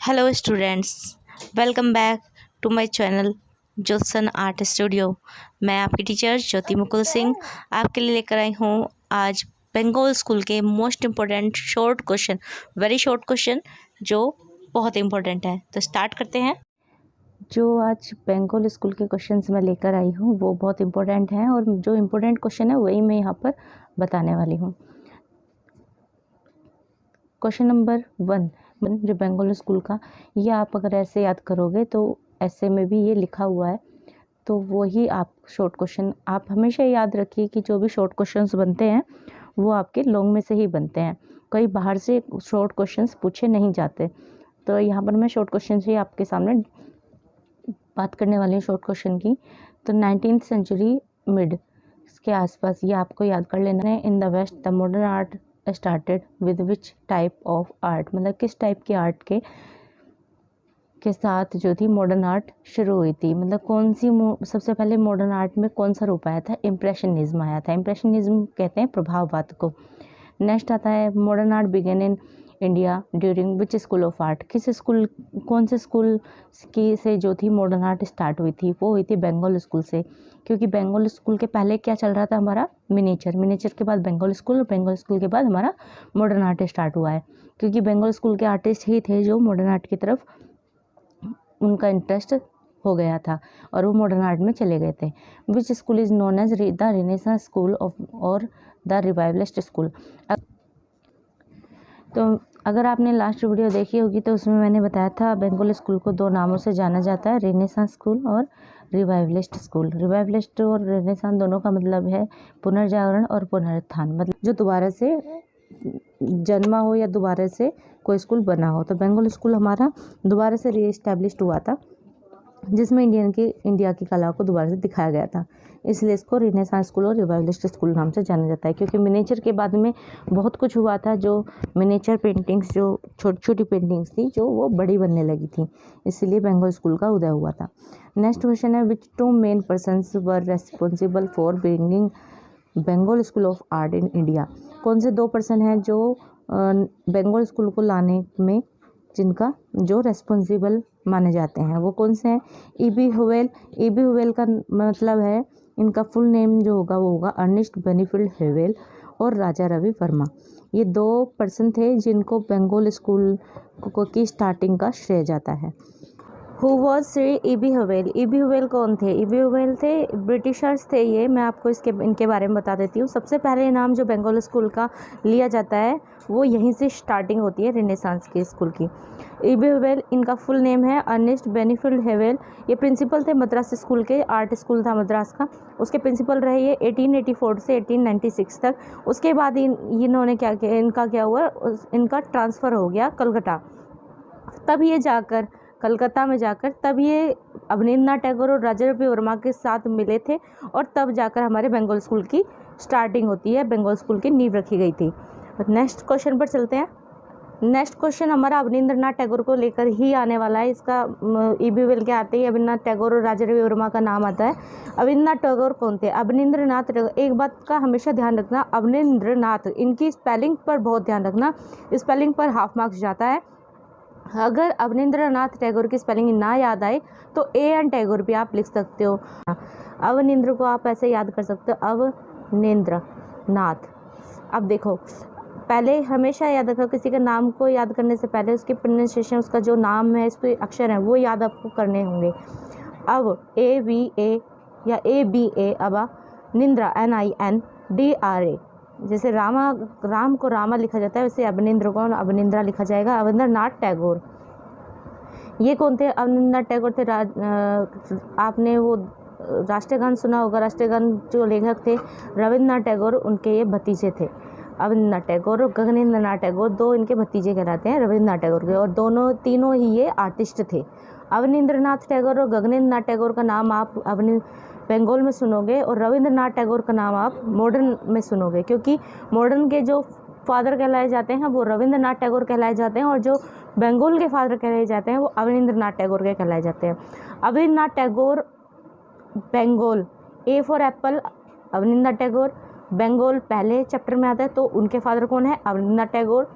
Hello students, welcome back to my channel Jyotsna art studio. मैं आपकी teacher ज्योति मुकुल सिंह आपके लिए लेकर आई हूँ आज बंगाल स्कूल के most important short question, very short question जो बहुत इम्पोर्टेंट है। तो स्टार्ट करते हैं। जो आज बंगाल स्कूल के क्वेश्चंस मैं लेकर आई हूँ वो बहुत इम्पोर्टेंट हैं और जो इम्पोर्टेंट क्वेश्चन है वही मैं यहाँ पर बताने वाली हूँ। क्वेश्चन नंबर 1 जो बंगाल स्कूल का, ये आप अगर ऐसे याद करोगे तो ऐसे में भी ये लिखा हुआ है, तो वही आप शॉर्ट क्वेश्चन आप हमेशा याद रखिए कि जो भी शॉर्ट क्वेश्चंस बनते हैं वो आपके लॉन्ग में से ही बनते हैं, कई बाहर से शॉर्ट क्वेश्चंस पूछे नहीं जाते। तो यहाँ पर मैं शॉर्ट क्वेश्चन ही आपके सामने बात करने वाली हूँ शॉर्ट क्वेश्चन की। तो 19th सेंचुरी मिड के आसपास ये आपको याद कर लेना है। In the west the modern art started with which type of art, मतलब किस टाइप की आर्ट के साथ जो थी मॉडर्न आर्ट शुरू हुई थी, मतलब कौन सी सबसे पहले मॉडर्न आर्ट में कौन सा रूप आया था? इम्प्रेशनिज्म आया था। इम्प्रेशनिज्म कहते हैं प्रभाववाद को। नेक्स्ट आता है modern art begin in India during which school of art, किस स्कूल, कौन से स्कूल की से जो थी मॉडर्न आर्ट स्टार्ट हुई थी? वो हुई थी बंगाल स्कूल से, क्योंकि बंगाल स्कूल के पहले क्या चल रहा था हमारा? मिनिएचर, मिनिएचर के बाद बंगाल स्कूल और बंगाल स्कूल के बाद हमारा मॉडर्न आर्ट स्टार्ट हुआ है, क्योंकि बंगाल स्कूल के आर्टिस्ट ही थे जो मॉडर्न आर्ट की तरफ उनका इंटरेस्ट हो गया था और वो मॉडर्न आर्ट में चले गए थे। Which school is known as the renaissance school of और द रिवाइवलिस्ट स्कूल। तो अगर आपने लास्ट वीडियो देखी होगी तो उसमें मैंने बताया था बंगाल स्कूल को दो नामों से जाना जाता है, रेनेसांस स्कूल और रिवाइवलिस्ट स्कूल। रिवाइवलिस्ट और रेनेसांस दोनों का मतलब है पुनर्जागरण और पुनरुत्थान, मतलब जो दोबारा से जन्मा हो या दोबारा से कोई स्कूल बना हो। तो बंगाल स्कूल हमारा दोबारा से रीएस्टैब्लिश्ड हुआ था, जिसमें इंडिया की कला को दोबारा से दिखाया गया था, इसलिए इसको रेनेसांस स्कूल और रिवाइवलिस्ट स्कूल नाम से जाना जाता है। क्योंकि मिनिएचर के बाद में बहुत कुछ हुआ था, जो मिनिएचर पेंटिंग्स, जो छोटी छोटी पेंटिंग्स थी, जो वो बड़ी बनने लगी थी, इसलिए बंगाल स्कूल का उदय हुआ था। नेक्स्ट क्वेश्चन है which two main persons were responsible for bringing Bengal school of art in India, कौन से दो पर्सन हैं जो बंगाल स्कूल को लाने में जिनका जो रेस्पॉन्सिबल माने जाते हैं? वो कौन से हैं? EB Havell. ईबी हुवेल का मतलब है, इनका फुल नेम जो होगा वो होगा अर्नेस्ट बेनीफिल्ड हुवेल और राजा रवि वर्मा। ये दो पर्सन थे जिनको बंगाल स्कूल की स्टार्टिंग का श्रेय जाता है। Who was Shri E B Havell. E B Havell कौन थे? ईबी हुवेल थे ब्रिटिशर्स थे। ये मैं आपको इनके बारे में बता देती हूँ। सबसे पहले नाम जो बंगाल स्कूल का लिया जाता है वो यहीं से स्टार्टिंग होती है, रेनेसांस के स्कूल की। ईबी हुवेल, इनका फुल नेम है अर्नेस्ट बेनीफिल्ड हुवेल। ये प्रिंसिपल थे मद्रास स्कूल के, आर्ट स्कूल था मद्रास का, उसके प्रिंसिपल रहे ये 1884 से 1896 तक। उसके बाद इन्होंने क्या किया, इनका क्या हुआ, इनका ट्रांसफ़र हो गया कलकत्ता। तब ये जाकर कलकत्ता में जाकर तब ये अवनींद्रनाथ टैगोर और राजा रवि वर्मा के साथ मिले थे और तब जाकर हमारे बंगाल स्कूल की स्टार्टिंग होती है, बंगाल स्कूल की नींव रखी गई थी। नेक्स्ट क्वेश्चन पर चलते हैं। नेक्स्ट क्वेश्चन हमारा अवनींद्रनाथ टैगोर को लेकर ही आने वाला है। इसका ईबी हुवेल के आते ही अवनींद्रनाथ टैगोर और राजा रवि वर्मा का नाम आता है। अवनींद्रनाथ टैगोर कौन थे? अवनींद्रनाथ टैगोर, एक बात का हमेशा ध्यान रखना, अवनींद्रनाथ, इनकी स्पेलिंग पर बहुत ध्यान रखना, स्पेलिंग पर हाफ मार्क्स जाता है। अगर अवनींद्रनाथ टैगोर की स्पेलिंग ना याद आए तो ए एन टैगोर भी आप लिख सकते हो। अवनींद्र को आप ऐसे याद कर सकते हो, अवनींद्रनाथ। अब देखो, पहले हमेशा याद रखो, किसी के नाम को याद करने से पहले उसकी प्रोनाउंसिएशन, उसका जो नाम है, इस पर अक्षर है, वो याद आपको करने होंगे। अब AVA या ABA, अब निंद्रा NINDRA, जैसे राम को रामा लिखा जाता है, वैसे अवनींद्र को अवनींद्रा लिखा जाएगा। अवनींद्रनाथ टैगोर, ये कौन थे? अवनींद्रनाथ टैगोर थे आपने वो राष्ट्रीय गान सुना होगा, राष्ट्रीय गान जो लेखक थे रविन्द्रनाथ टैगोर, उनके ये भतीजे थे। अवनींद्रनाथ टैगोर और गगनेंद्रनाथ टैगोर, दो इनके भतीजे कहलाते हैं रविन्द्रनाथ टैगोर के, और तीनों ही ये आर्टिस्ट थे। अवनींद्रनाथ टैगोर और गगनेंद्रनाथ टैगोर का नाम आप बंगाल में सुनोगे और रविंद्रनाथ टैगोर का नाम आप मॉडर्न में सुनोगे, क्योंकि मॉडर्न के जो फादर कहलाए जाते हैं वो रविंद्रनाथ टैगोर कहलाए जाते हैं और जो बंगाल के फादर कहलाए जाते हैं वो अवनींद्रनाथ टैगोर के कहलाए जाते हैं। Abanindranath Tagore Bengal, A for apple Abanindranath Tagore, Bengal पहले चैप्टर में आता है, तो उनके फादर कौन है? Abanindranath Tagore.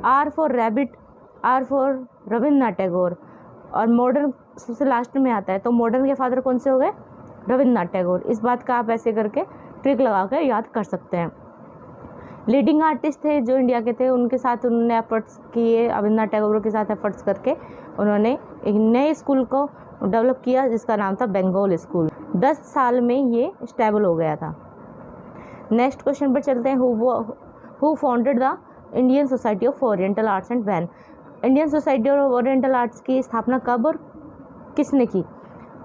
R for rabbit R for Rabindranath Tagore, और मॉडर्न सबसे लास्ट में आता है, तो मॉडर्न के फादर कौन से हो गए? रविन्द्रनाथ टैगोर। इस बात का आप ऐसे करके ट्रिक लगा कर याद कर सकते हैं। लीडिंग आर्टिस्ट थे जो इंडिया के थे, उनके साथ उन्होंने एफर्ट्स किए, रविन्द्रनाथ टैगोर के साथ एफर्ट्स करके उन्होंने एक नए स्कूल को डेवलप किया जिसका नाम था बंगाल स्कूल। 10 साल में ये स्टेबल हो गया था। नेक्स्ट क्वेश्चन पर चलते हैं। Who founded the Indian society of oriental arts and when? Indian society of oriental arts की स्थापना कब और किसने की?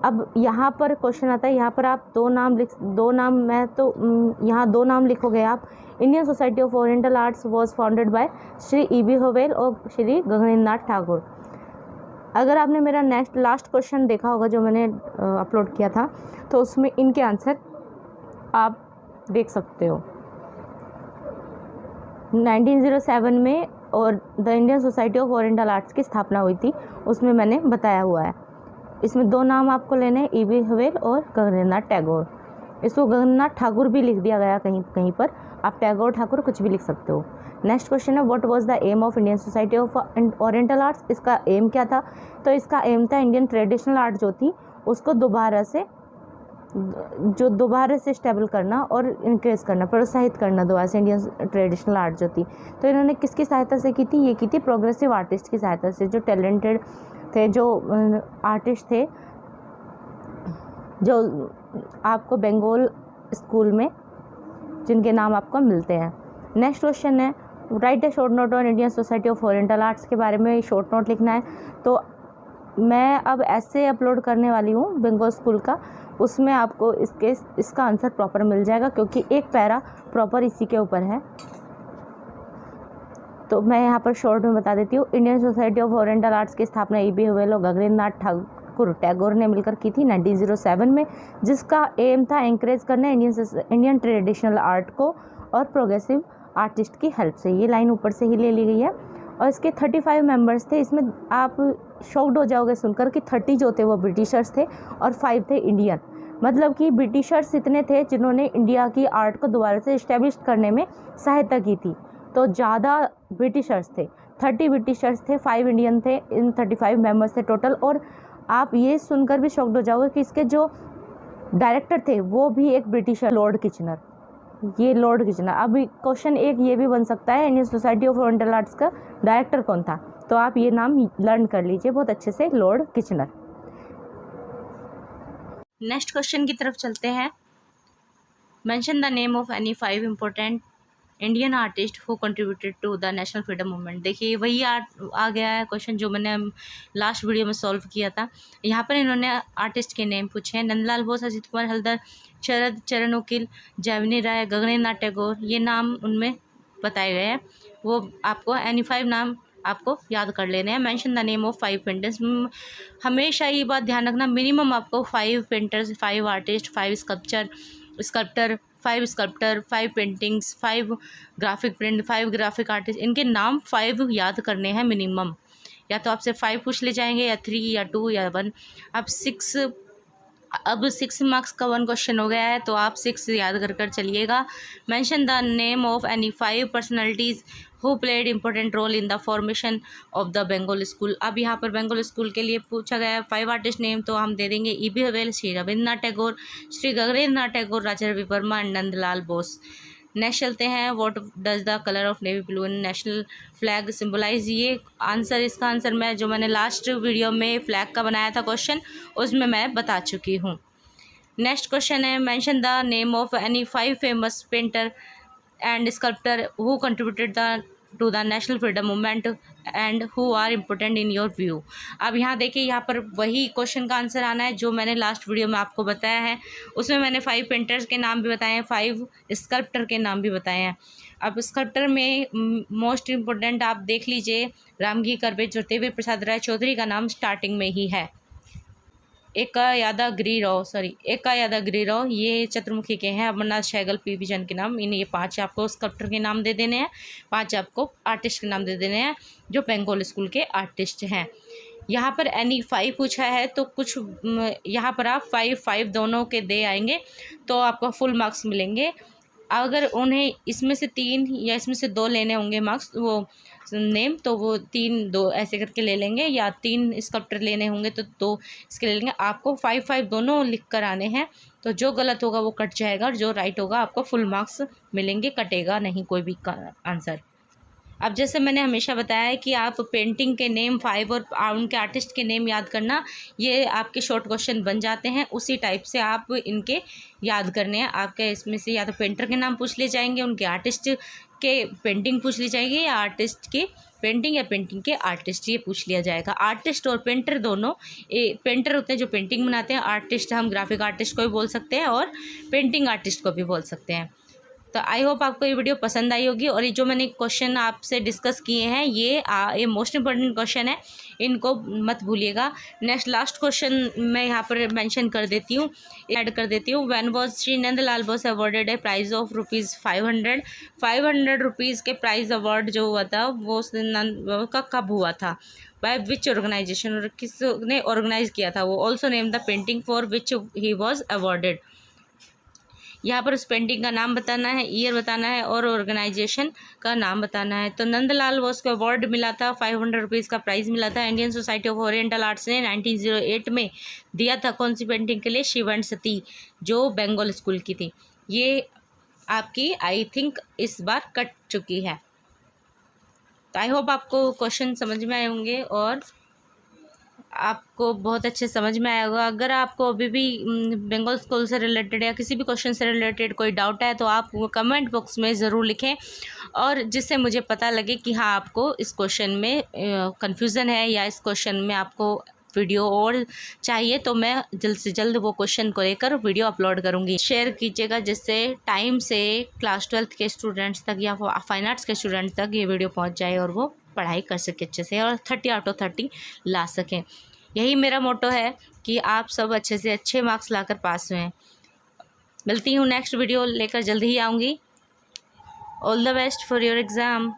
अब यहाँ पर क्वेश्चन आता है, यहाँ पर आप दो नाम लिखोगे आप। Indian society of oriental arts was founded by Shri EB. Hovel और श्री गगनेन्द्रनाथ ठाकुर। अगर आपने मेरा लास्ट क्वेश्चन देखा होगा जो मैंने अपलोड किया था, तो उसमें इनके आंसर आप देख सकते हो। 1907 में और the Indian society of oriental arts की स्थापना हुई थी, उसमें मैंने बताया हुआ है। इसमें 2 नाम आपको लेने हैं, ई.बी. होवेल और गगनेन्द्रनाथ टैगोर। इसको गगनेन्द्रनाथ ठाकुर भी लिख दिया गया कहीं कहीं पर, आप टैगोर ठाकुर कुछ भी लिख सकते हो। नेक्स्ट क्वेश्चन है, what was the aim of Indian society of oriental arts? इसका एम क्या था? तो इसका एम था इंडियन ट्रेडिशनल आर्ट जो थी उसको दोबारा से स्टेबल करना और इंक्रेज करना, प्रोत्साहित करना दोबारा से इंडियन ट्रेडिशनल आर्ट जो थी। तो इन्होंने किसकी सहायता से की थी? ये की थी प्रोग्रेसिव आर्टिस्ट की सहायता से, जो टैलेंटेड थे, जो आर्टिस्ट थे, जो आपको बंगाल स्कूल में जिनके नाम आपको मिलते हैं। नेक्स्ट क्वेश्चन है, right A short note on Indian society of oriental arts के बारे में शॉर्ट नोट लिखना है। तो मैं अब ऐसे अपलोड करने वाली हूँ बंगाल स्कूल का, उसमें आपको इसका आंसर प्रॉपर मिल जाएगा क्योंकि एक पैरा प्रॉपर इसी के ऊपर है। तो मैं यहाँ पर शॉर्ट में बता देती हूँ। Indian society of oriental arts की स्थापना ई.बी. होवेल और गगनेन्द्रनाथ टैगोर ने मिलकर की थी 1907 में, जिसका एम था एंकरेज करना इंडियन ट्रेडिशनल आर्ट को और प्रोग्रेसिव आर्टिस्ट की हेल्प से। ये लाइन ऊपर से ही ले ली गई है। और इसके 35 मेंबर्स थे। इसमें आप शॉक्ड हो जाओगे सुनकर कि 30 जो थे वो ब्रिटिशर्स थे और 5 थे इंडियन। मतलब कि ब्रिटिशर्स इतने थे जिन्होंने इंडिया की आर्ट को दोबारा से इस्टेब्लिश करने में सहायता की थी, तो ज़्यादा ब्रिटिशर्स थे। 30 ब्रिटिशर्स थे, 5 इंडियन थे, इन 35 मेंबर्स थे टोटल। और आप ये सुनकर भी शॉक्ड हो जाओगे कि इसके जो डायरेक्टर थे वो भी एक ब्रिटिशर, लॉर्ड किचनर। ये लॉर्ड किचनर। अब क्वेश्चन एक ये भी बन सकता है, Indian society of oriental arts का डायरेक्टर कौन था? तो आप ये नाम लर्न कर लीजिए बहुत अच्छे से, लॉर्ड किचनर। नेक्स्ट क्वेश्चन की तरफ चलते हैं। Mention the name of any 5 important Indian artist who contributed to the national freedom movement. देखिए वही आ गया है क्वेश्चन जो मैंने लास्ट वीडियो में सॉल्व किया था। यहाँ पर इन्होंने आर्टिस्ट के नेम पूछे हैं। नंदलाल बोस, अजित कुमार हल्दर, शरद चरण उकिल, जैमिनी राय, गगनेन्द्रनाथ टैगोर, ये नाम उनमें बताए गए हैं। वो आपको एनी 5 नाम आपको याद कर लेने हैं। Mention the name of 5 painters. हमेशा ये बात ध्यान रखना, मिनिमम आपको 5 painters, 5 artist, 5 sculptor, 5 sculptor, 5 paintings, 5 graphic print, 5 graphic artist, इनके नाम 5 याद करने हैं मिनिमम। या तो आपसे 5 पूछ ले जाएंगे, या 3 या 2 या 1। अब 6 मार्क्स का 1 क्वेश्चन हो गया है, तो आप 6 याद कर चलिएगा। Mention the name of any 5 personalities who played important role in the formation of the Bengal school. अब यहाँ पर बंगाल स्कूल के लिए पूछा गया है 5 आर्टिस्ट नेम, तो हम दे देंगे E B. Havell, Shri Rabindranath Tagore, Shri Gaganendranath Tagore, Raja Ravi Varma, Nandalal Bose. Next चलते हैं, what does the colour of navy blue in national flag symbolise. ये आंसर, इसका आंसर मैंने लास्ट वीडियो में फ्लैग का बनाया था क्वेश्चन, उसमें मैं बता चुकी हूँ। नेक्स्ट क्वेश्चन है, mention the name of any 5 famous painter and sculptor who contributed to the national freedom movement and who are important in your view. अब यहाँ देखिए, यहाँ पर वही क्वेश्चन का आंसर आना है जो मैंने लास्ट वीडियो में आपको बताया है। उसमें मैंने 5 पेंटर्स के नाम भी बताए हैं, 5 स्कल्प्टर के नाम भी बताए हैं। अब स्कल्प्टर में मोस्ट इम्पोर्टेंट आप देख लीजिए, रामघी कर्वे, ज्योतिर्विद प्रसाद राय चौधरी का नाम स्टार्टिंग में ही है। एका यादागिरी, ये चतुर्मुखी के हैं। अमरनाथ सहगल, पी.वी. चंद के नाम, ये 5 आपको स्कल्प्टर के नाम दे देने हैं, 5 आपको आर्टिस्ट के नाम दे देने हैं जो बंगाल स्कूल के आर्टिस्ट हैं। यहाँ पर एनी 5 पूछा है, तो कुछ यहाँ पर आप 5 दोनों के दे आएंगे तो आपको फुल मार्क्स मिलेंगे। अगर उन्हें इसमें से 3 या इसमें से 2 लेने होंगे मार्क्स, वो नेम, तो वो 3 2 ऐसे करके ले लेंगे, या 3 स्कल्प्टर लेने होंगे तो 2 इसके ले लेंगे। आपको 5-5 दोनों लिख कर आने हैं, तो जो गलत होगा वो कट जाएगा और जो राइट होगा आपको फुल मार्क्स मिलेंगे, कटेगा नहीं कोई भी आंसर। अब जैसे मैंने हमेशा बताया है कि आप पेंटिंग के नेम 5 और उनके आर्टिस्ट के नेम याद करना, ये आपके शॉर्ट क्वेश्चन बन जाते हैं। उसी टाइप से आप इनके याद करने हैं। आपके इसमें से या तो पेंटर के नाम पूछ लिए जाएंगे, उनके आर्टिस्ट के पेंटिंग पूछ ली जाएगी, या आर्टिस्ट के पेंटिंग या पेंटिंग के आर्टिस्ट, ये पूछ लिया जाएगा। आर्टिस्ट और पेंटर दोनों, पेंटर होते हैं जो पेंटिंग बनाते हैं, आर्टिस्ट हम ग्राफिक आर्टिस्ट को भी बोल सकते हैं और पेंटिंग आर्टिस्ट को भी बोल सकते हैं। तो आई होप आपको ये वीडियो पसंद आई होगी, और ये जो मैंने क्वेश्चन आपसे डिस्कस किए हैं ये मोस्ट इंपॉर्टेंट क्वेश्चन है, इनको मत भूलिएगा। नेक्स्ट लास्ट क्वेश्चन मैं यहाँ पर मेंशन कर देती हूँ, ऐड कर देती हूँ। When was Shri Nandalal Bose awarded a prize of ₹500? 500 rupees के प्राइज अवार्ड जो हुआ था वो का कब हुआ था? बाय विच ऑर्गेनाइजेशन, और किसने ऑर्गेनाइज किया था वो? Also name the painting for which he was awarded. यहाँ पर उस पेंटिंग का नाम बताना है, ईयर बताना है और ऑर्गेनाइजेशन का नाम बताना है। तो नंदलाल बोस को अवार्ड मिला था, 500 रुपीज़ का प्राइज़ मिला था। Indian society of oriental arts ने 1908 में दिया था। कौन सी पेंटिंग के लिए? शिव एंड सती, जो बंगाल स्कूल की थी। ये आपकी आई थिंक इस बार कट चुकी है। तो आई होप आपको क्वेश्चन समझ में आए होंगे और आपको बहुत अच्छे समझ में आया होगा। अगर आपको अभी भी बंगाल स्कूल से रिलेटेड या किसी भी क्वेश्चन से रिलेटेड कोई डाउट है तो आप वो कमेंट बॉक्स में ज़रूर लिखें, और जिससे मुझे पता लगे कि हाँ आपको इस क्वेश्चन में कन्फ्यूज़न है या इस क्वेश्चन में आपको वीडियो और चाहिए, तो मैं जल्द से जल्द वो क्वेश्चन को लेकर वीडियो अपलोड करूँगी। शेयर कीजिएगा जिससे टाइम से क्लास 12th के स्टूडेंट्स तक या फाइन आर्ट्स के स्टूडेंट्स तक ये वीडियो पहुँच जाए और वो पढ़ाई कर सके अच्छे से और 30 आउट ऑफ 30 ला सकें। यही मेरा मोटो है कि आप सब अच्छे से अच्छे मार्क्स लाकर पास हुए। मिलती हूँ नेक्स्ट वीडियो लेकर, जल्दी ही आऊँगी। All the best for your exam.